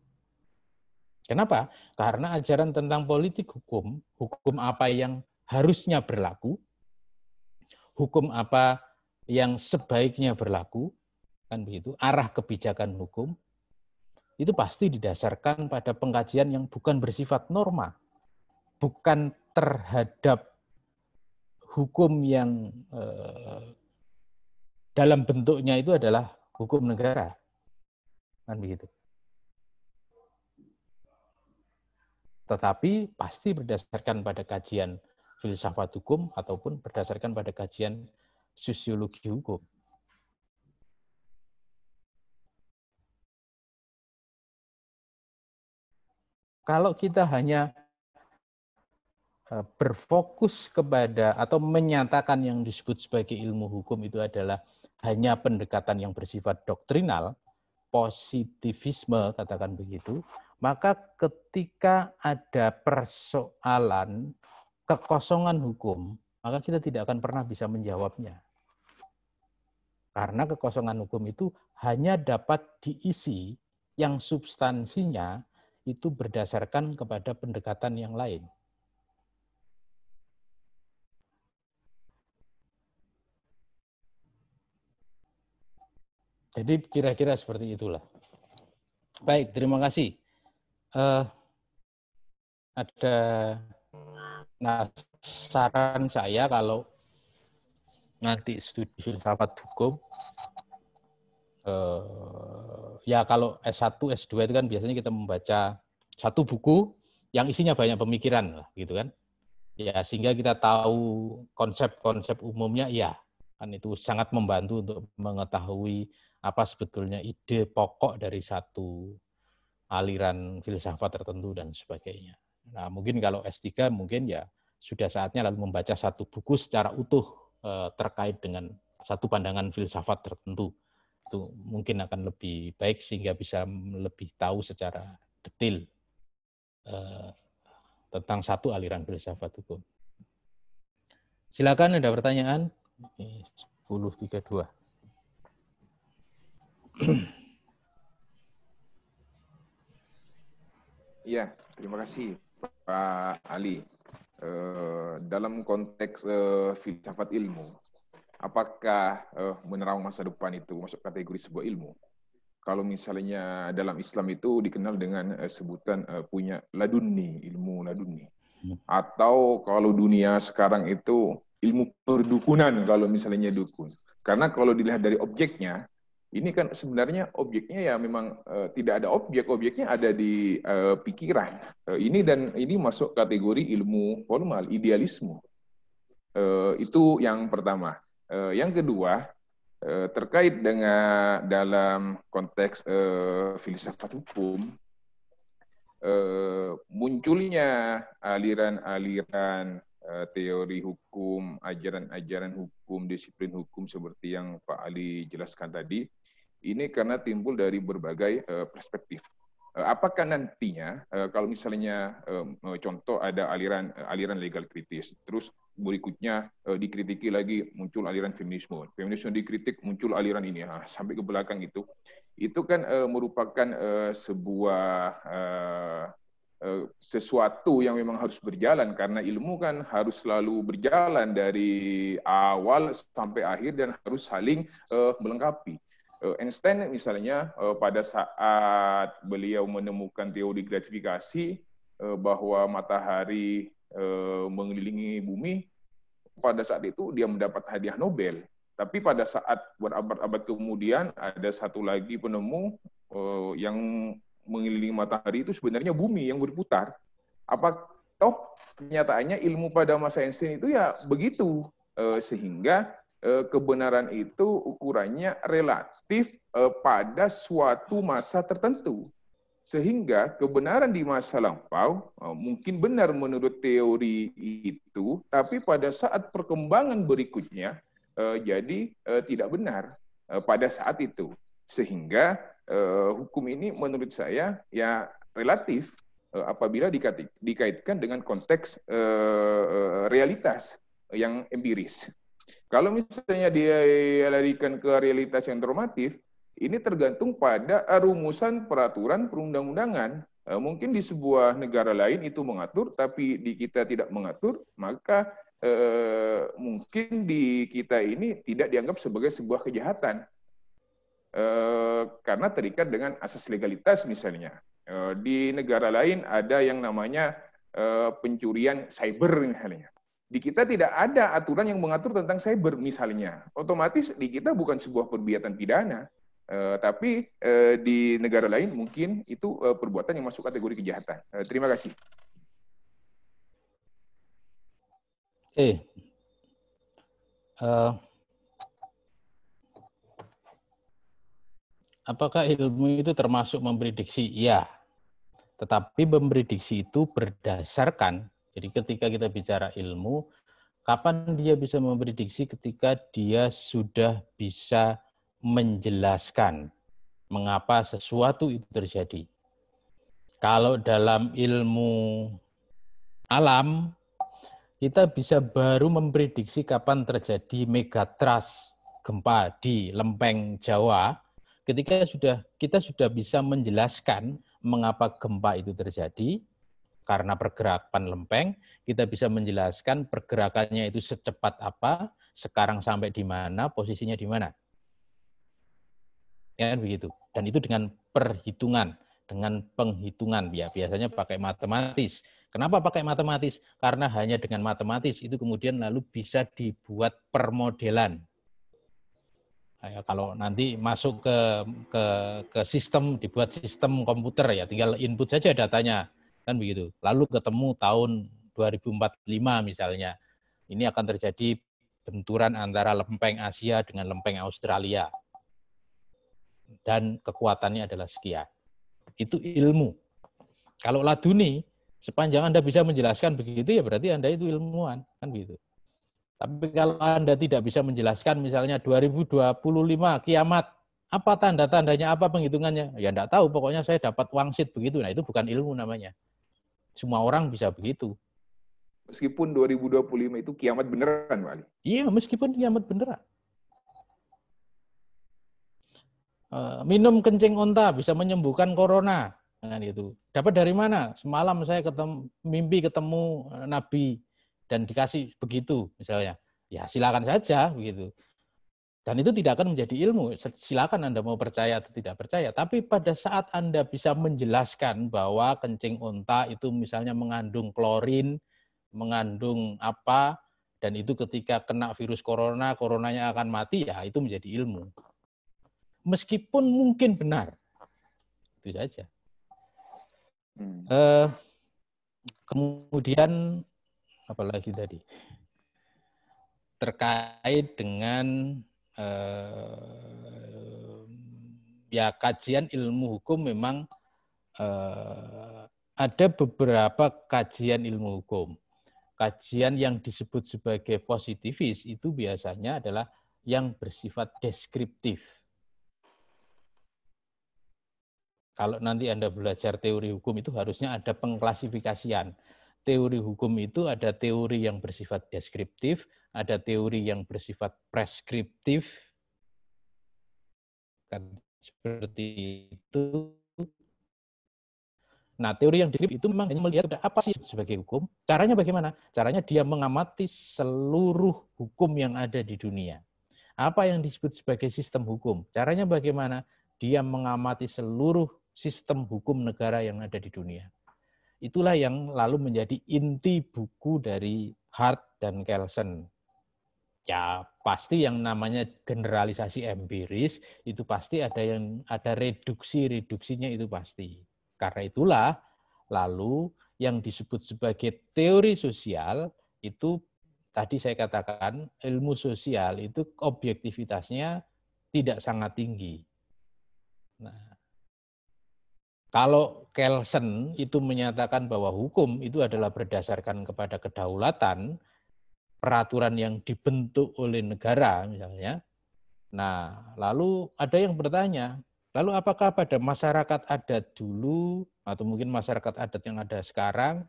Kenapa? Karena ajaran tentang politik hukum, hukum apa yang harusnya berlaku, hukum apa yang sebaiknya berlaku, kan begitu, arah kebijakan hukum, itu pasti didasarkan pada pengkajian yang bukan bersifat norma, bukan terhadap hukum yang dalam bentuknya itu adalah hukum negara, kan begitu. Tetapi pasti berdasarkan pada kajian filsafat hukum ataupun berdasarkan pada kajian sosiologi hukum. Kalau kita hanya berfokus kepada atau menyatakan yang disebut sebagai ilmu hukum itu adalah hanya pendekatan yang bersifat doktrinal, positivisme katakan begitu, maka ketika ada persoalan kekosongan hukum, maka kita tidak akan pernah bisa menjawabnya. Karena kekosongan hukum itu hanya dapat diisi yang substansinya itu berdasarkan kepada pendekatan yang lain. Jadi kira-kira seperti itulah. Baik, terima kasih. Ada saran saya kalau nanti studi filsafat hukum, ya kalau S1, S2 itu kan biasanya kita membaca satu buku yang isinya banyak pemikiran lah, gitu kan. Ya sehingga kita tahu konsep-konsep umumnya, ya kan itu sangat membantu untuk mengetahui apa sebetulnya ide pokok dari satu aliran filsafat tertentu dan sebagainya. Nah, mungkin kalau S3 mungkin ya sudah saatnya lalu membaca satu buku secara utuh terkait dengan satu pandangan filsafat tertentu. Itu mungkin akan lebih baik sehingga bisa lebih tahu secara detail tentang satu aliran filsafat hukum. Silakan, ada pertanyaan? 10.32. Iya, terima kasih Pak Ali. Dalam konteks filsafat ilmu, apakah menerang masa depan itu masuk kategori sebuah ilmu? Kalau misalnya dalam Islam itu dikenal dengan sebutan punya laduni, ilmu laduni. Atau kalau dunia sekarang itu ilmu perdukunan kalau misalnya dukun. Karena kalau dilihat dari objeknya, ini kan sebenarnya objeknya ya memang tidak ada objeknya ada di pikiran. Ini masuk kategori ilmu formal, idealisme. Itu yang pertama. Yang kedua, terkait dengan dalam konteks filsafat hukum, munculnya aliran-aliran teori hukum, ajaran-ajaran hukum, disiplin hukum seperti yang Pak Ali jelaskan tadi, ini karena timbul dari berbagai perspektif. Apakah nantinya kalau misalnya contoh ada aliran legal kritis, terus berikutnya dikritiki lagi muncul aliran feminisme dikritik muncul aliran ini, sampai ke belakang itu kan merupakan sebuah sesuatu yang memang harus berjalan, karena ilmu kan harus selalu berjalan dari awal sampai akhir dan harus saling melengkapi. Einstein misalnya pada saat beliau menemukan teori gratifikasi bahwa matahari mengelilingi bumi, pada saat itu dia mendapat hadiah Nobel. Tapi pada saat berabad-abad kemudian ada satu lagi penemu yang mengelilingi matahari itu sebenarnya bumi yang berputar. Apa toh kenyataannya ilmu pada masa Einstein itu ya begitu, sehingga kebenaran itu ukurannya relatif pada suatu masa tertentu. Sehingga kebenaran di masa lampau mungkin benar menurut teori itu, tapi pada saat perkembangan berikutnya jadi tidak benar pada saat itu. Sehingga hukum ini menurut saya ya relatif apabila dikaitkan dengan konteks realitas yang empiris. Kalau misalnya dia larikan ke realitas yang normatif, ini tergantung pada rumusan peraturan perundang-undangan. Mungkin di sebuah negara lain itu mengatur, tapi di kita tidak mengatur, maka mungkin di kita ini tidak dianggap sebagai sebuah kejahatan. Karena terikat dengan asas legalitas misalnya. Di negara lain ada yang namanya pencurian cyber misalnya. Di kita tidak ada aturan yang mengatur tentang cyber misalnya. Otomatis di kita bukan sebuah perbuatan pidana, tapi di negara lain mungkin itu perbuatan yang masuk kategori kejahatan. Terima kasih. Apakah ilmu itu termasuk memprediksi? Iya. Tetapi memprediksi itu berdasarkan, jadi ketika kita bicara ilmu, kapan dia bisa memprediksi? Ketika dia sudah bisa menjelaskan mengapa sesuatu itu terjadi. Kalau dalam ilmu alam, kita bisa baru memprediksi kapan terjadi megatrust gempa di lempeng Jawa, ketika kita sudah bisa menjelaskan mengapa gempa itu terjadi, karena pergerakan lempeng, kita bisa menjelaskan pergerakannya itu secepat apa, sekarang sampai di mana, posisinya di mana. Ya, begitu. Dan itu dengan perhitungan, dengan penghitungan, ya biasanya pakai matematis. Kenapa pakai matematis? Karena hanya dengan matematis itu kemudian lalu bisa dibuat permodelan. Nah, kalau nanti masuk ke sistem, dibuat sistem komputer ya, tinggal input saja datanya, kan begitu. Lalu ketemu tahun 2045 misalnya, ini akan terjadi benturan antara lempeng Asia dengan lempeng Australia. Dan kekuatannya adalah sekian. Itu ilmu. Kalau laduni, sepanjang Anda bisa menjelaskan begitu, ya berarti Anda itu ilmuwan, kan begitu. Tapi kalau Anda tidak bisa menjelaskan, misalnya 2025 kiamat, apa tanda-tandanya, apa penghitungannya? Ya enggak tahu, pokoknya saya dapat wangsit begitu. Nah itu bukan ilmu namanya. Semua orang bisa begitu. Meskipun 2025 itu kiamat beneran, Pak Ali. Iya, meskipun kiamat beneran. Minum kencing onta bisa menyembuhkan corona. Nah, itu. Dapat dari mana? Semalam saya mimpi ketemu Nabi dan dikasih begitu misalnya. Ya silakan saja begitu. Dan itu tidak akan menjadi ilmu. Silakan Anda mau percaya atau tidak percaya. Tapi pada saat Anda bisa menjelaskan bahwa kencing onta itu misalnya mengandung klorin, mengandung apa, Dan itu ketika kena virus corona, coronanya akan mati, ya itu menjadi ilmu. Meskipun mungkin benar. Itu saja. Kemudian, apalagi tadi? Terkait dengan ya kajian ilmu hukum memang ada beberapa kajian ilmu hukum. Kajian yang disebut sebagai positivis itu biasanya adalah yang bersifat deskriptif. Kalau nanti Anda belajar teori hukum itu harusnya ada pengklasifikasian. Teori hukum itu ada teori yang bersifat deskriptif, ada teori yang bersifat preskriptif, kan seperti itu. Nah, teori yang deskriptif itu memang hanya melihat apa sih sebagai hukum, caranya bagaimana? Caranya dia mengamati seluruh hukum yang ada di dunia. Apa yang disebut sebagai sistem hukum? Caranya bagaimana? Dia mengamati seluruh sistem hukum negara yang ada di dunia. Itulah yang lalu menjadi inti buku dari Hart dan Kelsen. Ya, pasti yang namanya generalisasi empiris itu pasti ada reduksinya itu pasti. Karena itulah lalu yang disebut sebagai teori sosial itu tadi saya katakan ilmu sosial itu objektivitasnya tidak sangat tinggi. Nah, kalau Kelsen itu menyatakan bahwa hukum itu adalah berdasarkan kepada kedaulatan, peraturan yang dibentuk oleh negara misalnya. Nah, lalu ada yang bertanya, lalu apakah pada masyarakat adat dulu atau mungkin masyarakat adat yang ada sekarang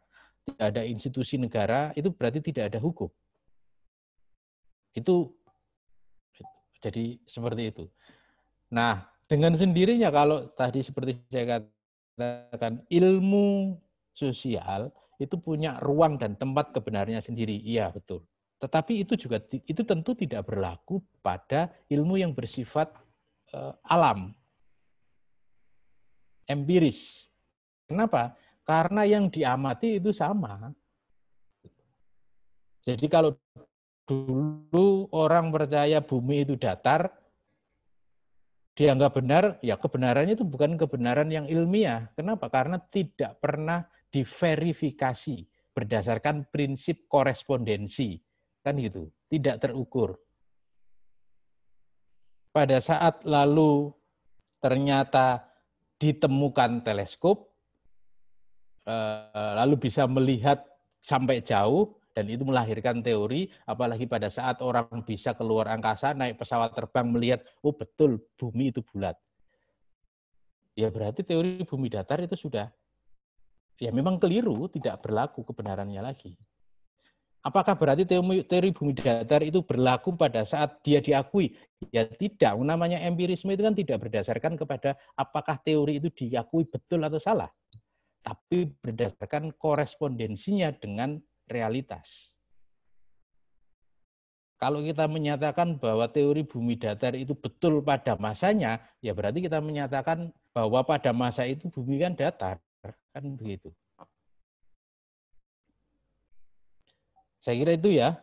tidak ada institusi negara, itu berarti tidak ada hukum? Itu jadi seperti itu. Nah, dengan sendirinya kalau tadi seperti saya katakan ilmu sosial itu punya ruang dan tempat kebenarannya sendiri. Iya, betul. Tetapi itu tentu tidak berlaku pada ilmu yang bersifat alam, empiris. Kenapa? Karena yang diamati itu sama. Jadi kalau dulu orang percaya bumi itu datar, dianggap benar, ya kebenarannya itu bukan kebenaran yang ilmiah. Kenapa? Karena tidak pernah diverifikasi berdasarkan prinsip korespondensi. Kan gitu, tidak terukur. Pada saat lalu ternyata ditemukan teleskop, lalu bisa melihat sampai jauh, dan itu melahirkan teori, apalagi pada saat orang bisa keluar angkasa, naik pesawat terbang, melihat, oh betul, bumi itu bulat. Ya berarti teori bumi datar itu sudah, ya memang keliru, tidak berlaku kebenarannya lagi. Apakah berarti teori bumi datar itu berlaku pada saat dia diakui? Ya tidak, namanya empirisme itu kan tidak berdasarkan kepada apakah teori itu diakui betul atau salah, tapi berdasarkan korespondensinya dengan realitas. Kalau kita menyatakan bahwa teori bumi datar itu betul pada masanya, ya berarti kita menyatakan bahwa pada masa itu bumi kan datar, kan begitu. Saya kira itu ya.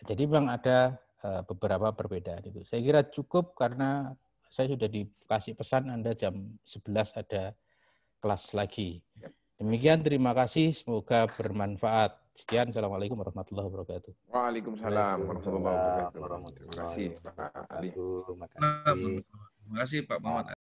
Jadi memang ada beberapa perbedaan itu. Saya kira cukup karena saya sudah dikasih pesan Anda jam 11 ada kelas lagi. Demikian, terima kasih. Semoga bermanfaat. Sekian. Assalamualaikum warahmatullahi wabarakatuh. Waalaikumsalam warahmatullahi wabarakatuh. Terima kasih Pak Ali. Terima kasih. Terima kasih Pak Muhammad